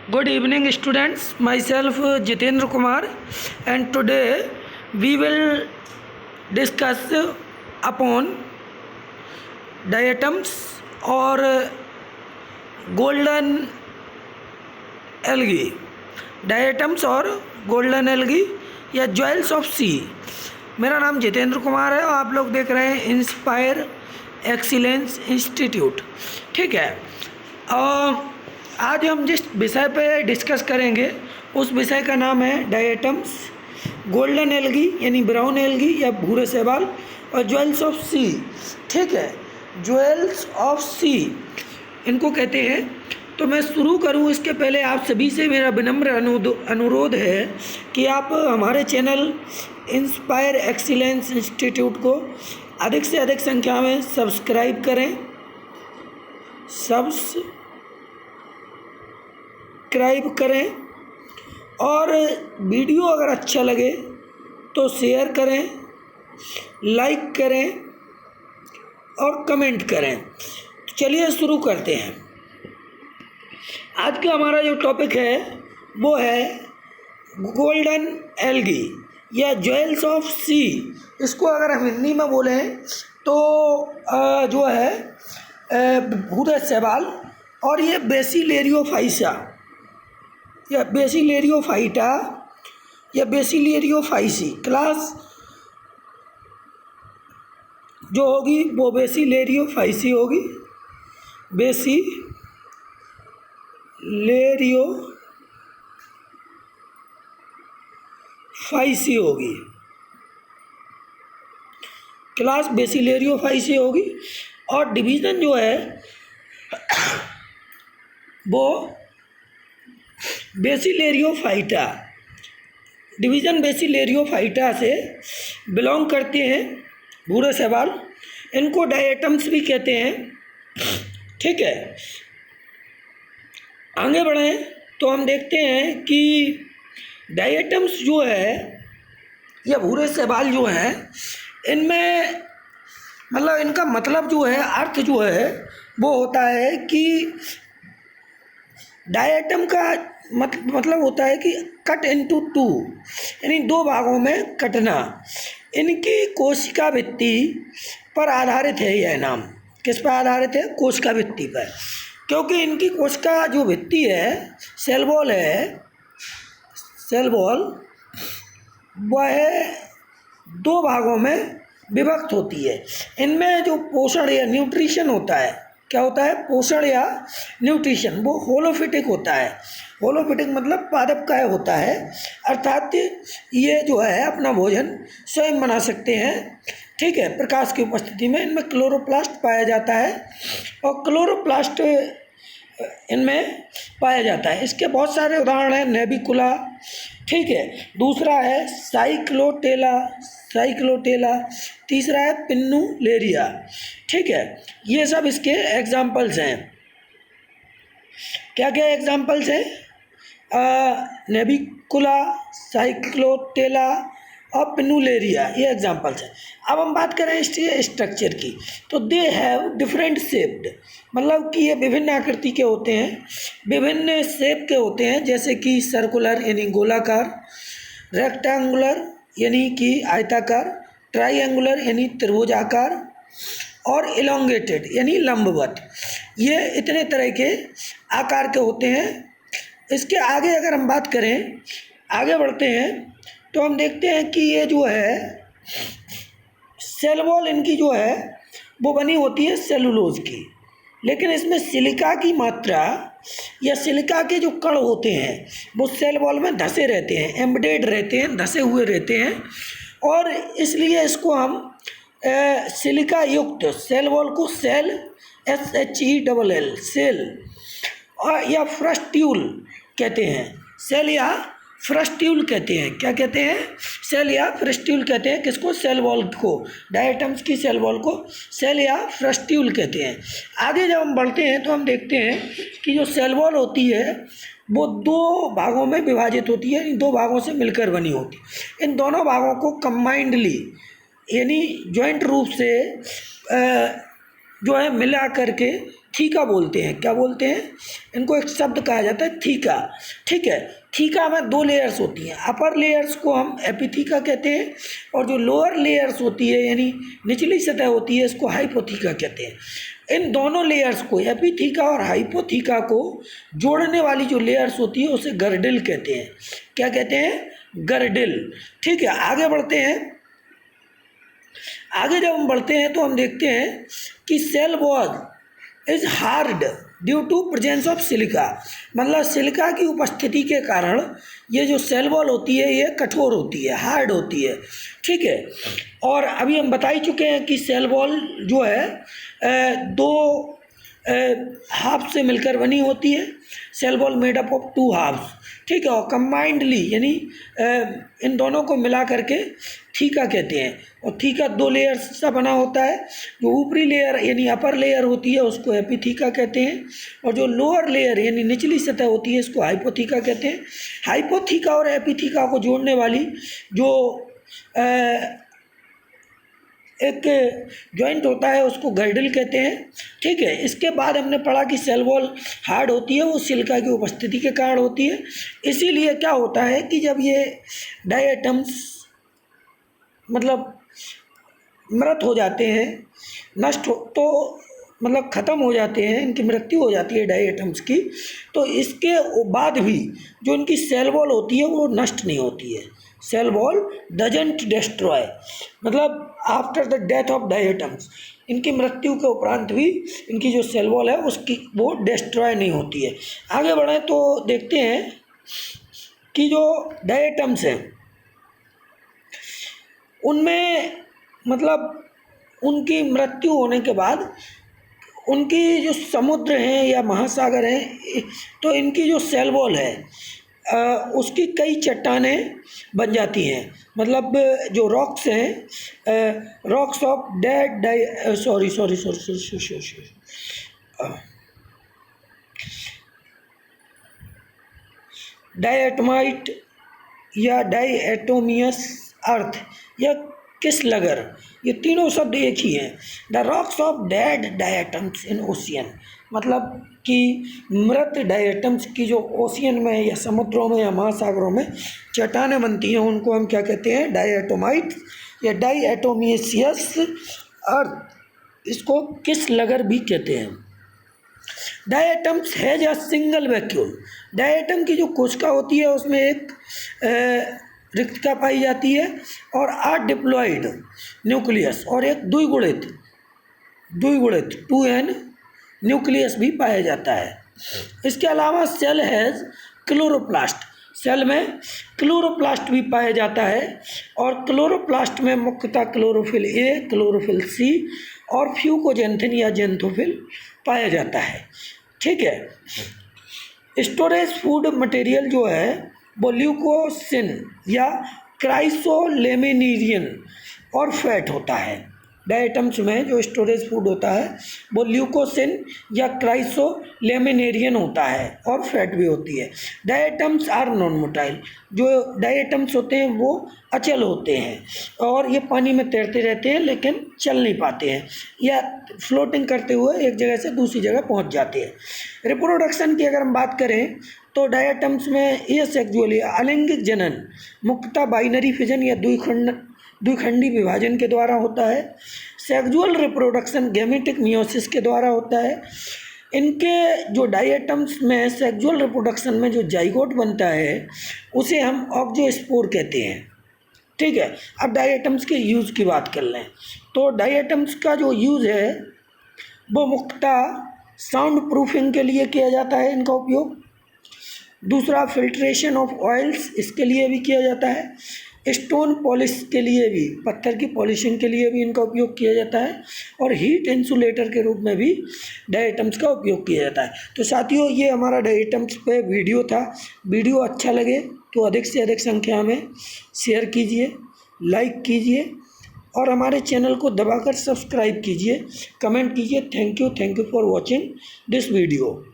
Good evening, students. Myself Jitendra Kumar, and today we will discuss upon diatoms or golden algae. Diatoms और golden algae या jewels of सी। मेरा नाम जितेंद्र कुमार है और आप लोग देख रहे हैं इंस्पायर एक्सीलेंस इंस्टीट्यूट। ठीक है, और आज हम जिस विषय पे डिस्कस करेंगे उस विषय का नाम है डायटम्स, गोल्डन एल्गी यानी ब्राउन एल्गी या भूरे शैवाल, और ज्वेल्स ऑफ सी। ठीक है, ज्वेल्स ऑफ सी इनको कहते हैं। तो मैं शुरू करूं इसके पहले आप सभी से मेरा विनम्र अनुरोध है कि आप हमारे चैनल इंस्पायर एक्सीलेंस इंस्टीट्यूट को अधिक से अधिक संख्या में सब्सक्राइब करें, और वीडियो अगर अच्छा लगे तो शेयर करें, लाइक करें और कमेंट करें। चलिए शुरू करते हैं। आज का हमारा जो टॉपिक है वो है गोल्डन एल्गी या ज्वेल्स ऑफ सी। इसको अगर हम हिंदी में बोलें तो जो है भूरे शैवाल, और ये बेसिलेरियोफाइटा या बेसिलेरियोफाइसी क्लास जो होगी वो बेसिलेरियोफाइसी होगी, बेसिलेरियोफाइसी होगी, क्लास बेसिलेरियोफाइसी होगी। और डिवीज़न जो है वो बेसिलेरियोफाइटा, डिवीज़न बेसिलेरियोफाइटा से बिलोंग करते हैं भूरे शैवाल। इनको डायटम्स भी कहते हैं। ठीक है, आगे बढ़ें तो हम देखते हैं कि डायटम्स जो है या भूरे शैवाल जो है, इनमें मतलब इनका मतलब जो है, अर्थ जो है वो होता है कि डायटम का मतलब होता है कि कट इनटू टू, यानी दो भागों में कटना। इनकी कोशिका भित्ति पर आधारित है यह नाम। किस पर आधारित है? कोशिका भित्ति पर, क्योंकि इनकी कोशिका जो भित्ति है, सेल वॉल वह दो भागों में विभक्त होती है। इनमें जो पोषण या न्यूट्रिशन होता है, क्या होता है? पोषण या न्यूट्रिशन, वो होलोफिटिक होता है। होलोफिटिक मतलब पादपकाय होता है, अर्थात ये जो है अपना भोजन स्वयं बना सकते हैं। ठीक है, प्रकाश की उपस्थिति में इनमें क्लोरोप्लास्ट पाया जाता है, और क्लोरोप्लास्ट इनमें पाया जाता है। इसके बहुत सारे उदाहरण हैं। नेबिकुला, ठीक है, दूसरा है साइक्लोटेला, तीसरा है पिन्नुलेरिया। ठीक है, ये सब इसके एग्जाम्पल्स हैं। क्या क्या एग्जाम्पल्स हैं? नेबिकुला, साइक्लोटेला और पिन्नुलेरिया, ये एग्जाम्पल्स हैं। अब हम बात करें इसके स्ट्रक्चर की, तो दे हैव डिफरेंट शेप्ड, मतलब कि ये विभिन्न आकृति के होते हैं, विभिन्न शेप के होते हैं, जैसे कि सर्कुलर यानी गोलाकार, रेक्टेंगुलर यानी कि आयताकार, ट्राइएंगुलर यानी त्रिभुजाकार, और इलोंगेटेड यानी लंबवत। ये इतने तरह के आकार के होते हैं। इसके आगे अगर हम बात करें, आगे बढ़ते हैं तो हम देखते हैं कि ये जो है सेल वॉल इनकी जो है वो बनी होती है सेलुलोज की, लेकिन इसमें सिलिका की मात्रा या सिलिका के जो कण होते हैं वो सेल वॉल में धसे रहते हैं, एम्बेडेड रहते हैं, धसे हुए रहते हैं, और इसलिए इसको हम सिलिका युक्त सेल वॉल को सेल SHELL सेल और या फ्रस्ट्यूल कहते हैं। सेल या फ्रस्ट्यूल कहते हैं। क्या कहते हैं? सेल या फ्रस्ट्यूल कहते हैं। किसको? सेल वॉल को, डायटम्स की सेल वॉल को सेल या फ्रस्ट्यूल कहते हैं। आगे जब हम बढ़ते हैं तो हम देखते हैं कि जो सेल वॉल होती है वो दो भागों में विभाजित होती है, इन दो भागों से मिलकर बनी होती है। इन दोनों भागों को कंबाइंडली यानी जॉइंट रूप से जो है मिला करके थीका बोलते हैं। क्या बोलते हैं? इनको एक शब्द कहा जाता है थीका। ठीक है, थीका में 2 लेयर्स होती हैं। अपर लेयर्स को हम एपिथीका कहते हैं और जो लोअर लेयर्स होती है यानी निचली सतह होती है इसको हाइपोथीका कहते हैं। इन दोनों लेयर्स को, एपिथीका और हाइपोथीका को जोड़ने वाली जो लेयर्स होती है उसे गर्डिल कहते हैं। क्या कहते हैं? गर्डिल। ठीक है, आगे बढ़ते हैं। आगे जब हम बढ़ते हैं तो हम देखते हैं कि cell wall is hard due to presence of silica. मतलब सिलिका की उपस्थिति के कारण ये जो सेल वॉल होती है ये कठोर होती है, हार्ड होती है। ठीक है, और अभी हम बता ही चुके हैं कि सेल वॉल जो है 2 हाफ से मिलकर बनी होती है। Cell wall made up of 2 halves. ठीक है, और कंबाइंडली यानी इन दोनों को मिला करके थीका कहते हैं। और थीका 2 लेयर सा बना होता है। जो ऊपरी लेयर यानी अपर लेयर होती है उसको एपिथीका कहते हैं और जो लोअर लेयर यानी निचली सतह होती है इसको हाइपोथीका कहते हैं। हाइपोथीका और एपिथीका को जोड़ने वाली जो एक जॉइंट होता है उसको गर्डिल कहते हैं। ठीक है, इसके बाद हमने पढ़ा कि सेल वॉल हार्ड होती है, वो सिलिका की उपस्थिति के कारण होती है। इसीलिए क्या होता है कि जब ये डायटम्स मतलब मृत हो जाते हैं, नष्ट हो तो मतलब ख़त्म हो जाते हैं, इनकी मृत्यु हो जाती है डायटम्स की, तो इसके बाद भी जो इनकी सेल वॉल होती है वो नष्ट नहीं होती है। सेल वॉल डजंट डिस्ट्रॉय, मतलब after the death of diatoms, इनकी मृत्यु के उपरांत भी इनकी जो सेल वॉल है उसकी वो डिस्ट्रॉय नहीं होती है। आगे बढ़ें तो देखते हैं कि जो डायटम्स हैं उनमें मतलब उनकी मृत्यु होने के बाद उनकी जो समुद्र हैं या महासागर हैं तो इनकी जो सेल वॉल है उसकी कई चट्टानें बन जाती हैं। मतलब जो रॉक्स हैं, रॉक्स ऑफ डेड डायटमाइट या डायटोमियस अर्थ या किसलगर, ये तीनों शब्द एक ही हैं। The rocks of dead diatoms in ocean, मतलब कि मृत डायटम्स की जो ओशियन में या समुद्रों में या महासागरों में चट्टानें बनती हैं उनको हम क्या कहते हैं? डायटोमाइट या डायटोमियस अर्थ, इसको किसलगर भी कहते हैं। Diatoms has a single vacuole, diatom की जो कोशिका होती है उसमें एक रिक्तता पाई जाती है और डिप्लॉइड न्यूक्लियस और एक द्विगुणित 2n न्यूक्लियस भी पाया जाता है। इसके अलावा सेल हैज़ क्लोरोप्लास्ट, सेल में क्लोरोप्लास्ट भी पाया जाता है और क्लोरोप्लास्ट में मुख्यतः क्लोरोफिल ए, क्लोरोफिल सी और फ्यूकोजेंथिन या जेंथोफिल पाया जाता है। ठीक है, स्टोरेज फूड मटेरियल जो है वो ल्यूकोसिन या क्राइसोलेमिनेरियन और फैट होता है। डायटम्स में जो स्टोरेज फूड होता है वो ल्यूकोसिन या क्राइसोलेमिनेरियन होता है और फैट भी होती है। डायटम्स आर नॉन मोटाइल, जो डायटम्स होते हैं वो अचल होते हैं और ये पानी में तैरते रहते हैं लेकिन चल नहीं पाते हैं या फ्लोटिंग करते हुए एक जगह से दूसरी जगह पहुंच जाते हैं। रिप्रोडक्शन की अगर हम बात करें तो डायटम्स में ये सेक्सुअली अलैंगिक जनन मुख्यतः बाइनरी फिजन या द्विखंडी विभाजन के द्वारा होता है। सेक्सुअल रिप्रोडक्शन गैमेटिक मियोसिस के द्वारा होता है। इनके जो डायटम्स में सेक्सुअल रिप्रोडक्शन में जो जाइगोट बनता है उसे हम ऑक्जियोस्पोर कहते हैं। ठीक है, अब डायटम्स के यूज़ की बात कर लें तो डायटम्स का जो यूज़ है वो मुख्यतः साउंड प्रूफिंग के लिए किया जाता है इनका उपयोग। दूसरा, फिल्ट्रेशन ऑफ ऑयल्स, इसके लिए भी किया जाता है। स्टोन पॉलिश के लिए भी, पत्थर की पॉलिशिंग के लिए भी इनका उपयोग किया जाता है और हीट इंसुलेटर के रूप में भी डायटम्स का उपयोग किया जाता है। तो साथियों, ये हमारा डायटम्स पे वीडियो था। वीडियो अच्छा लगे तो अधिक से अधिक संख्या में शेयर कीजिए, लाइक कीजिए और हमारे चैनल को दबाकर सब्सक्राइब कीजिए, कमेंट कीजिए। Thank you for watching this video.